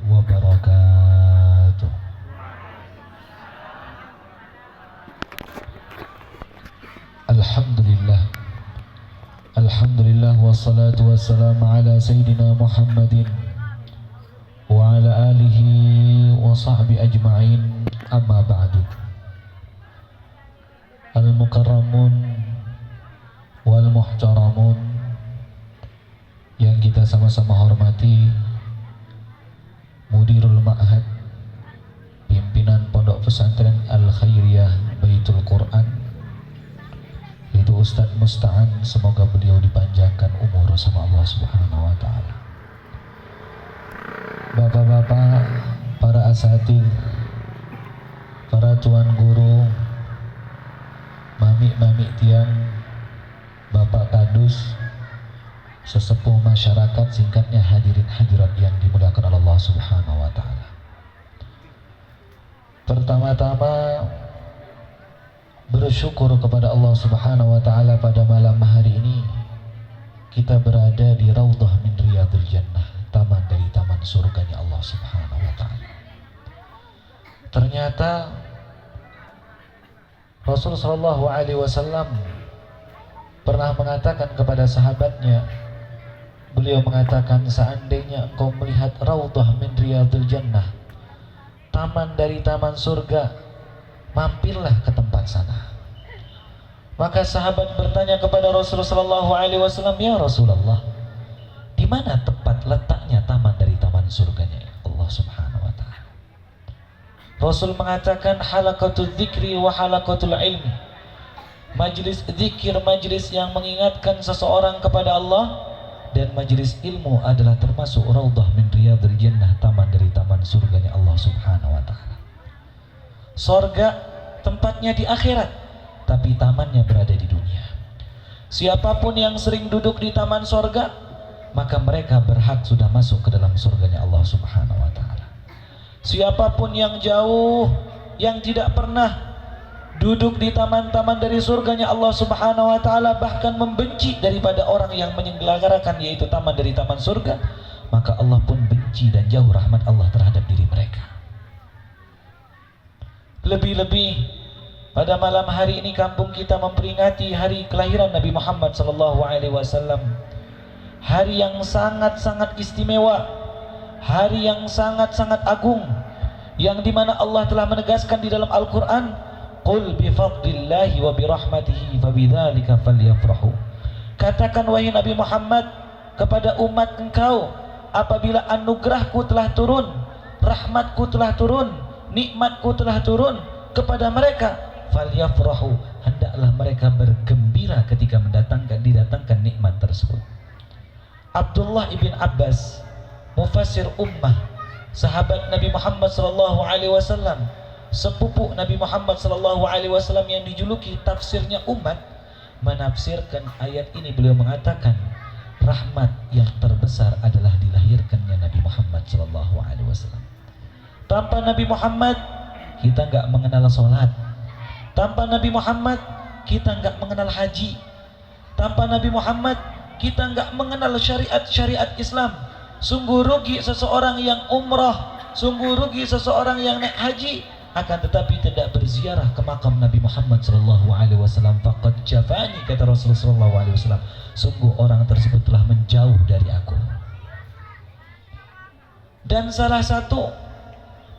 wabarakatuh. Alhamdulillah. Alhamdulillah wassalatu wassalamu ala sayyidina Muhammadin wa ala alihi wa sahbihi ajma'in, amma ba'du. Al-mukarramun wal muhtaramun yang kita sama-sama hormati, Mudirul Ma'had, pimpinan Pondok Pesantren Al-Khairiyah Baitul Quran, itu Ustadz Musta'an, semoga beliau dipanjangkan umur sama Allah Subhanahu wa ta'ala. Bapak-bapak, para asatidz, para tuan guru, mami-mami tiang, bapak kadus, sesepuh masyarakat, singkatnya hadirin hadirat yang dimuliakan Allah Subhanahu wa ta'ala. Pertama-tama bersyukur kepada Allah Subhanahu wa ta'ala pada malam hari ini kita berada di Raudhah min Riyadil Jannah, taman dari taman surganya Allah Subhanahu wa ta'ala. Ternyata Rasul sallallahu alaihi wasallam pernah mengatakan kepada sahabatnya, beliau mengatakan, seandainya engkau melihat Raudhah min Riyadil Jannah, taman dari taman surga, mampirlah ke tempat sana. Maka sahabat bertanya kepada Rasulullah sallallahu alaihi wasallam, ya Rasulullah, di mana tempat letaknya taman dari taman surganya Allah Subhanahu wa ta'ala? Rasul mengatakan, halaqatul dzikri wa halaqatul ilmi. Majlis zikir, majlis yang mengingatkan seseorang kepada Allah, dan majlis ilmu adalah termasuk Raudhah min Riyadil Jannah, taman dari taman surganya Allah Subhanahu wa ta'ala. Surga tempatnya di akhirat, tapi tamannya berada di dunia. Siapapun yang sering duduk di taman surga, maka mereka berhak sudah masuk ke dalam surganya Allah Subhanahu wa ta'ala. Siapapun yang jauh, yang tidak pernah duduk di taman-taman dari surganya Allah Subhanahu wa ta'ala, bahkan membenci daripada orang yang menyelenggarakan yaitu taman dari taman surga, maka Allah pun benci dan jauh rahmat Allah terhadap diri mereka. Lebih-lebih pada malam hari ini kampung kita memperingati hari kelahiran Nabi Muhammad sallallahu alaihi wasallam. Hari yang sangat-sangat istimewa, hari yang sangat-sangat agung, yang dimana Allah telah menegaskan di dalam Al-Quran, qul bifadlillahi wa birahmatihi fabidzalika falyafrahu. Katakan wahai Nabi Muhammad kepada umat engkau, apabila anugerahku telah turun, rahmatku telah turun, nikmatku telah turun kepada mereka, falyafrahu, hendaklah mereka bergembira ketika didatangkan nikmat tersebut. Abdullah ibn Abbas, mufassir ummah, sahabat Nabi Muhammad sallallahu alaihi wasallam, sepupu Nabi Muhammad sallallahu alaihi wasallam yang dijuluki tafsirnya umat, menafsirkan ayat ini. Beliau mengatakan, rahmat yang terbesar adalah dilahirkannya Nabi Muhammad sallallahu alaihi wasallam. Tanpa Nabi Muhammad kita enggak mengenal salat. Tanpa Nabi Muhammad kita enggak mengenal haji. Tanpa Nabi Muhammad kita enggak mengenal syariat Islam. Sungguh rugi seseorang yang umrah, sungguh rugi seseorang yang naik haji, akan tetapi tidak berziarah ke makam Nabi Muhammad sallallahu alaihi wasallam. Faqad jafani, kata Rasulullah sallallahu alaihi wasallam, sungguh orang tersebut telah menjauh dari aku. Dan salah satu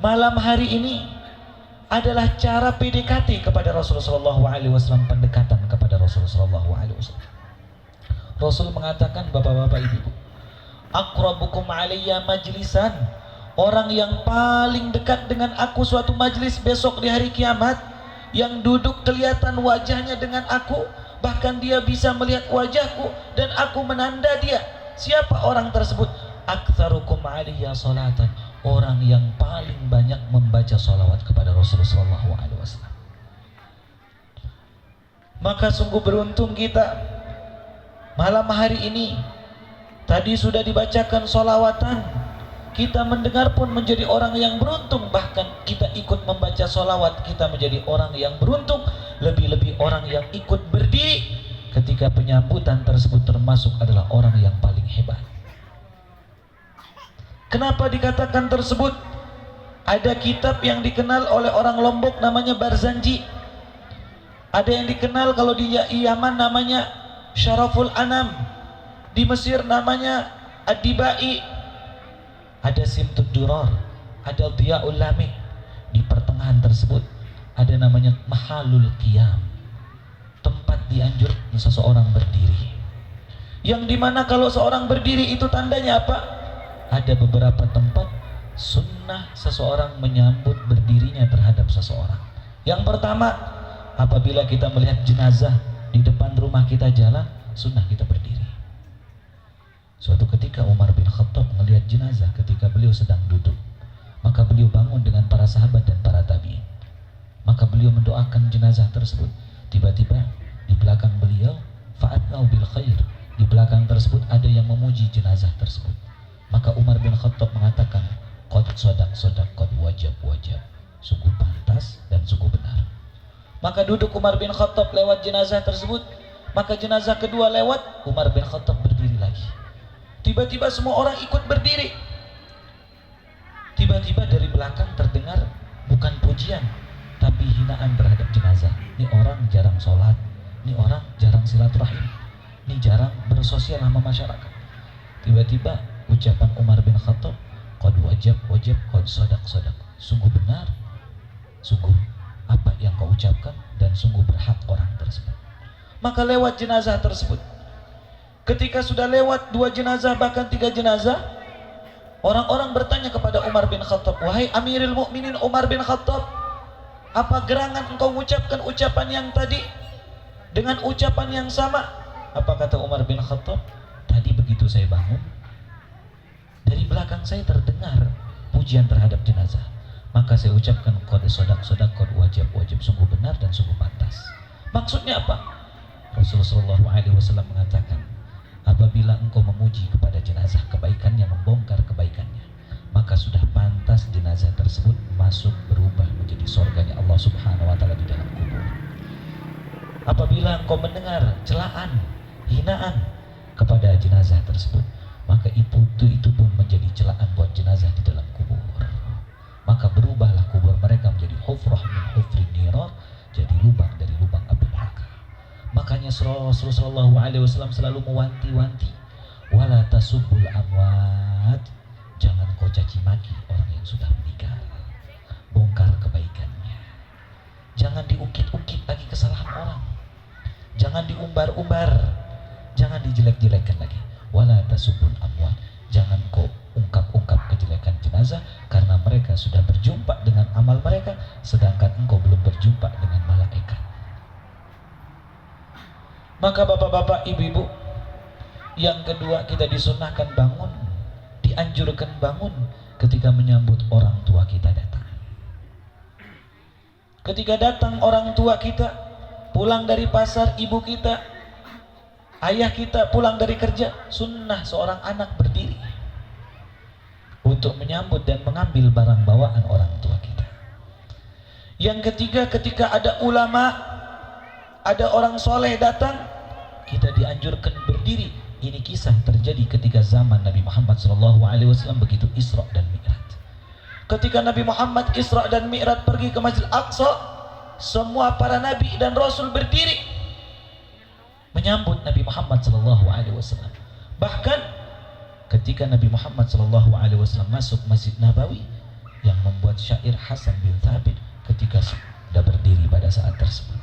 malam hari ini adalah cara PDKT kepada Rasulullah sallallahu alaihi wasallam, pendekatan kepada Rasulullah sallallahu alaihi wasallam. Rasul mengatakan, bapak-bapak, ibu, aqrabukum alayya majlisan, orang yang paling dekat dengan aku suatu majlis besok di hari kiamat, yang duduk kelihatan wajahnya dengan aku, bahkan dia bisa melihat wajahku dan aku menanda dia. Siapa orang tersebut? Aktsarukum alayya salatan, orang yang paling banyak membaca salawat kepada Rasulullah sallallahu alaihi wasallam. Maka sungguh beruntung kita malam hari ini. Tadi sudah dibacakan sholawatan, kita mendengar pun menjadi orang yang beruntung. Bahkan kita ikut membaca sholawat, kita menjadi orang yang beruntung. Lebih-lebih orang yang ikut berdiri ketika penyambutan tersebut termasuk adalah orang yang paling hebat. Kenapa dikatakan tersebut? Ada kitab yang dikenal oleh orang Lombok namanya Barzanji. Ada yang dikenal kalau di Yaman namanya Syaraful Anam. Di Mesir namanya Ad-Dibai. Ada Simtud Durar, ada Dhiyaul Lamih. Di pertengahan tersebut ada namanya Mahalul Qiyam, tempat dianjurkan seseorang berdiri. Yang dimana kalau seorang berdiri itu tandanya apa? Ada beberapa tempat sunnah seseorang menyambut berdirinya terhadap seseorang. Yang pertama, apabila kita melihat jenazah di depan rumah kita jalan, sunnah kita berdiri. Suatu ketika Umar bin Khattab melihat jenazah ketika beliau sedang duduk, maka beliau bangun dengan para sahabat dan para tabi'in. Maka beliau mendoakan jenazah tersebut. Tiba-tiba di belakang beliau, fa'atnau bil khair, di belakang tersebut ada yang memuji jenazah tersebut. Maka Umar bin Khattab mengatakan, qad sodak, qad wajab, sungguh pantas dan sungguh benar. Maka duduk Umar bin Khattab lewat jenazah tersebut. Maka jenazah kedua lewat, Umar bin Khattab berdiri lagi. Tiba-tiba semua orang ikut berdiri. Tiba-tiba dari belakang terdengar bukan pujian, tapi hinaan terhadap jenazah. Ini orang jarang sholat, ini orang jarang silaturahim, ini jarang bersosial sama masyarakat. Tiba-tiba ucapan Umar bin Khattab, qad wajab, qad sodak. Sungguh benar, sungguh apa yang kau ucapkan dan sungguh berhak orang tersebut. Maka lewat jenazah tersebut. Ketika sudah lewat 2 jenazah bahkan 3 jenazah, orang-orang bertanya kepada Umar bin Khattab, wahai Amirul Mukminin Umar bin Khattab, apa gerangan engkau mengucapkan ucapan yang tadi dengan ucapan yang sama? Apa kata Umar bin Khattab? Tadi begitu saya bangun, dari belakang saya terdengar pujian terhadap jenazah. Maka saya ucapkan qad sodak, qad wajab, sungguh benar dan sungguh pantas. Maksudnya apa? Rasulullah SAW mengatakan, apabila engkau memuji kepada jenazah kebaikannya, membongkar kebaikannya, maka sudah pantas jenazah tersebut masuk berubah menjadi surganya Allah Subhanahu wa taala di dalam kubur. Apabila engkau mendengar celaan, hinaan kepada jenazah tersebut, maka itu pun menjadi celaan buat jenazah di dalam kubur. Maka berubahlah kubur mereka menjadi hufrah min hufrin nirar, jadi lubang dari lubang api neraka. Makanya Rasulullah SAW selalu mewanti-wanti, wala tasubul amwat, jangan kau caci maki orang yang sudah meninggal, bongkar kebaikannya. Jangan diungkit-ungkit lagi kesalahan orang, jangan diumbar-umbar, jangan dijelek-jelekkan lagi. Wala tasubul amwat, jangan kau ungkap-ungkap kejelekan jenazah, karena mereka sudah berjumpa dengan amal mereka, sedangkan engkau belum berjumpa dengan malaikat. Maka bapak-bapak, ibu-ibu, yang kedua kita disunahkan bangun, dianjurkan bangun ketika menyambut orang tua kita datang. Ketika datang orang tua kita, pulang dari pasar, ibu kita, ayah kita pulang dari kerja, sunnah seorang anak berdiri untuk menyambut dan mengambil barang bawaan orang tua kita. Yang ketiga, ketika ada ulama, ada orang soleh datang, kita dianjurkan berdiri. Ini kisah terjadi ketika zaman Nabi Muhammad SAW begitu Isra dan Mi'raj. Ketika Nabi Muhammad Isra dan Mi'raj pergi ke Masjid Al-Aqsa, semua para nabi dan rasul berdiri menyambut Nabi Muhammad SAW. Bahkan ketika Nabi Muhammad SAW masuk Masjid Nabawi, yang membuat syair Hasan bin Thabit ketika sudah berdiri pada saat tersebut.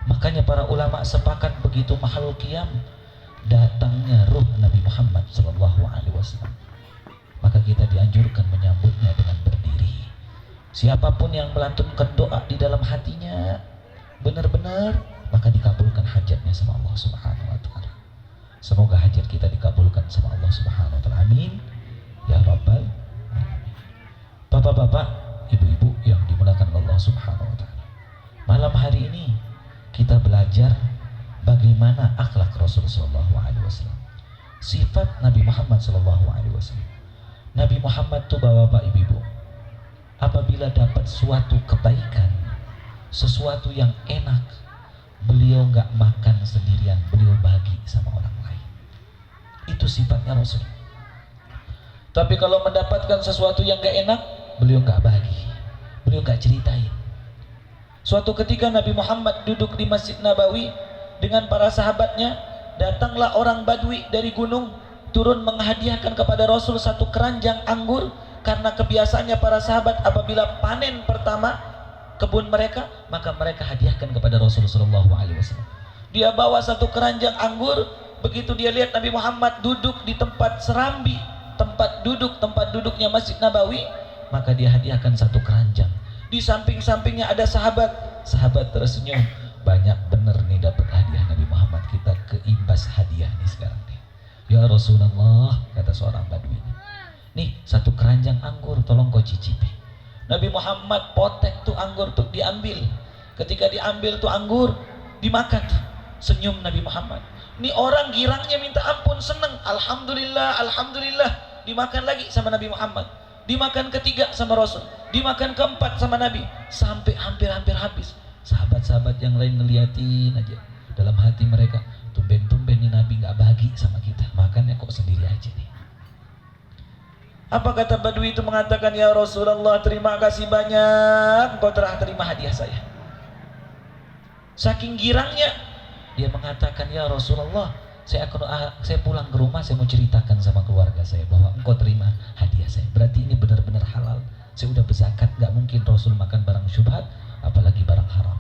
Makanya para ulama sepakat begitu mahal qiyam, datangnya ruh Nabi Muhammad SAW, maka kita dianjurkan menyambutnya dengan berdiri. Siapapun yang melantunkan doa di dalam hatinya benar-benar, maka dikabulkan hajatnya sama Allah Subhanahu wa taala. Semoga hajat kita dikabulkan sama Allah Subhanahu wa taala. Amin ya rabbal alamin. Bapak-bapak, ibu-ibu yang dimuliakan Allah Subhanahu wa taala, malam hari ini kita belajar bagaimana akhlak Rasulullah SAW, sifat Nabi Muhammad SAW. Nabi Muhammad itu bapak ibu, apabila dapat suatu kebaikan, sesuatu yang enak, beliau nggak makan sendirian, beliau bagi sama orang lain. Itu sifatnya Rasul. Tapi kalau mendapatkan sesuatu yang gak enak, beliau gak bagi, beliau gak ceritain. Suatu ketika Nabi Muhammad duduk di Masjid Nabawi dengan para sahabatnya, datanglah orang Badui dari gunung turun menghadiahkan kepada Rasul satu keranjang anggur, karena kebiasaannya para sahabat apabila panen pertama kebun mereka, maka mereka hadiahkan kepada Rasul sallallahu alaihi wasallam. Dia bawa satu keranjang anggur, begitu dia lihat Nabi Muhammad duduk di tempat serambi, tempat duduknya Masjid Nabawi, maka dia hadiahkan satu keranjang. Di samping-sampingnya ada sahabat tersenyum, banyak bener nih dapat hadiah Nabi Muhammad, kita keimbas hadiah nih sekarang nih. Ya Rasulullah, kata seorang Badui, nih satu keranjang anggur, tolong kau cicipi. Nabi Muhammad potek tuh anggur tuh, diambil. Ketika diambil tuh anggur, dimakan tuh. Senyum Nabi Muhammad. Ini orang girangnya minta ampun, seneng. Alhamdulillah, alhamdulillah. Dimakan lagi sama Nabi Muhammad. Dimakan ketiga sama Rasul. Dimakan keempat sama Nabi. Sampai hampir-hampir habis. Sahabat-sahabat yang lain ngeliatin aja. Dalam hati mereka, tumben-tumben nih Nabi gak bagi sama kita. Makannya kok sendiri aja nih. Apa kata Badui itu? Mengatakan, ya Rasulullah, terima kasih banyak, engkau telah terima hadiah saya. Saking girangnya, dia mengatakan, ya Rasulullah, saya pulang ke rumah, saya mau ceritakan sama keluarga saya bahwa engkau terima hadiah saya. Berarti ini benar-benar halal. Saya udah berzakat, gak mungkin Rasul makan barang syubhat, apalagi barang haram.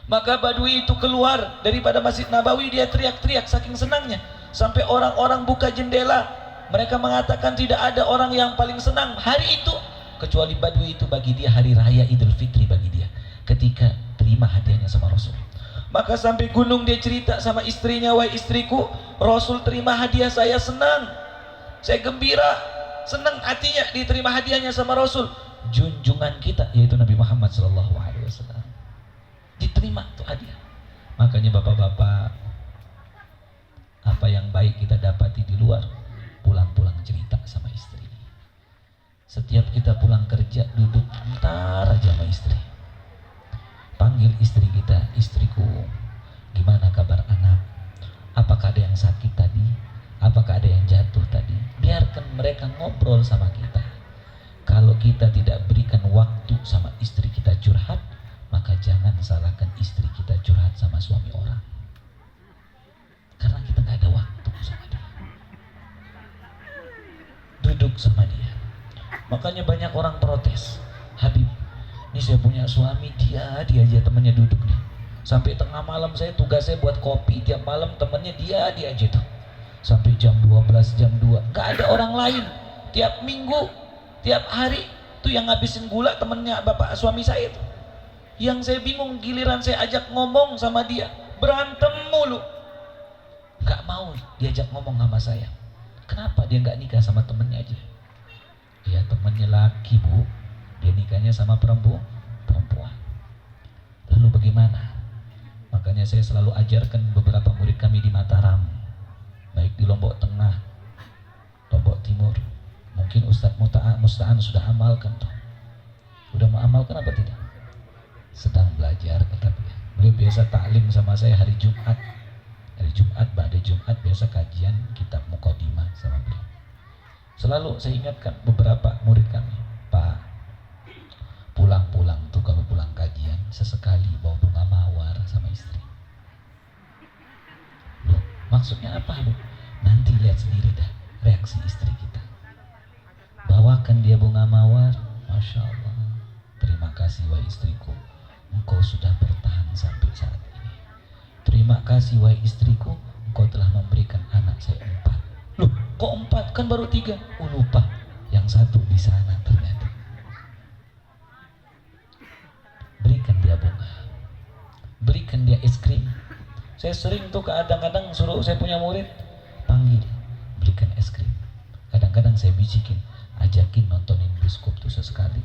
Maka Badui itu keluar daripada Masjid Nabawi, dia teriak-teriak saking senangnya. Sampai orang-orang buka jendela. Mereka mengatakan tidak ada orang yang paling senang hari itu kecuali Badui itu. Bagi dia hari raya Idul Fitri bagi dia, ketika terima hadiahnya sama Rasul. Maka sampai gunung dia cerita sama istrinya, wahai istriku, Rasul terima hadiah saya, senang, saya gembira, senang hatinya diterima hadiahnya sama Rasul. Junjungan kita yaitu Nabi Muhammad SAW diterima tuh hadiah. Makanya bapak-bapak, apa yang baik kita dapati di luar, pulang-pulang cerita sama istri. Setiap kita pulang kerja, duduk bentar aja sama istri, panggil istri kita, istriku, gimana kabar anak? Apakah ada yang sakit tadi? Apakah ada yang jatuh tadi? Biarkan mereka ngobrol sama kita. Kalau kita tidak berikan waktu sama istri kita curhat, maka jangan salahkan istri kita curhat sama suami orang, karena kita gak ada waktu sama dia, duduk sama dia. Makanya banyak orang protes, Habib, ini saya punya suami, dia aja temannya duduk nih. Sampai tengah malam tugas saya buat kopi tiap malam, temannya dia aja tuh. Sampai jam 12, jam 2. Gak ada orang lain. Tiap minggu, tiap hari tuh yang ngabisin gula temennya bapak suami saya tuh. Yang saya bingung, giliran saya ajak ngomong sama dia, berantem mulu. Gak mau diajak ngomong sama saya. Kenapa dia gak nikah sama temennya aja? Ya temennya laki bu, dia nikahnya sama perempuan. Lalu bagaimana? Makanya saya selalu ajarkan beberapa murid kami di Mataram, baik di Lombok Tengah, Lombok Timur. Mungkin Ustadz Musta'an sudah amalkan tuh. Udah mengamalkan apa tidak? Sedang belajar katanya. Beliau biasa taklim sama saya hari Jumat. Hari Jumat, ba'da Jumat biasa kajian kitab Muqaddimah sama beliau. Selalu saya ingatkan beberapa murid kami, Pak, pulang-pulang tuh kalau pulang kajian sesekali bawa bunga mawar sama istri. Loh, maksudnya apa bu? Nanti lihat sendiri dah reaksi istri kita. Bawakan dia bunga mawar, Masya Allah, terima kasih wahai istriku, engkau sudah bertahan sampai saat ini. Terima kasih wahai istriku, engkau telah memberikan anak saya 4. Loh, kok 4? Kan baru 3. Oh lupa, yang satu di sana ternyata. Berikan dia bunga, berikan dia es krim. Saya sering tuh kadang-kadang suruh saya punya murid, panggil, berikan es krim. Kadang-kadang saya bisikin, ajakin nontonin bioskop tuh sesekali.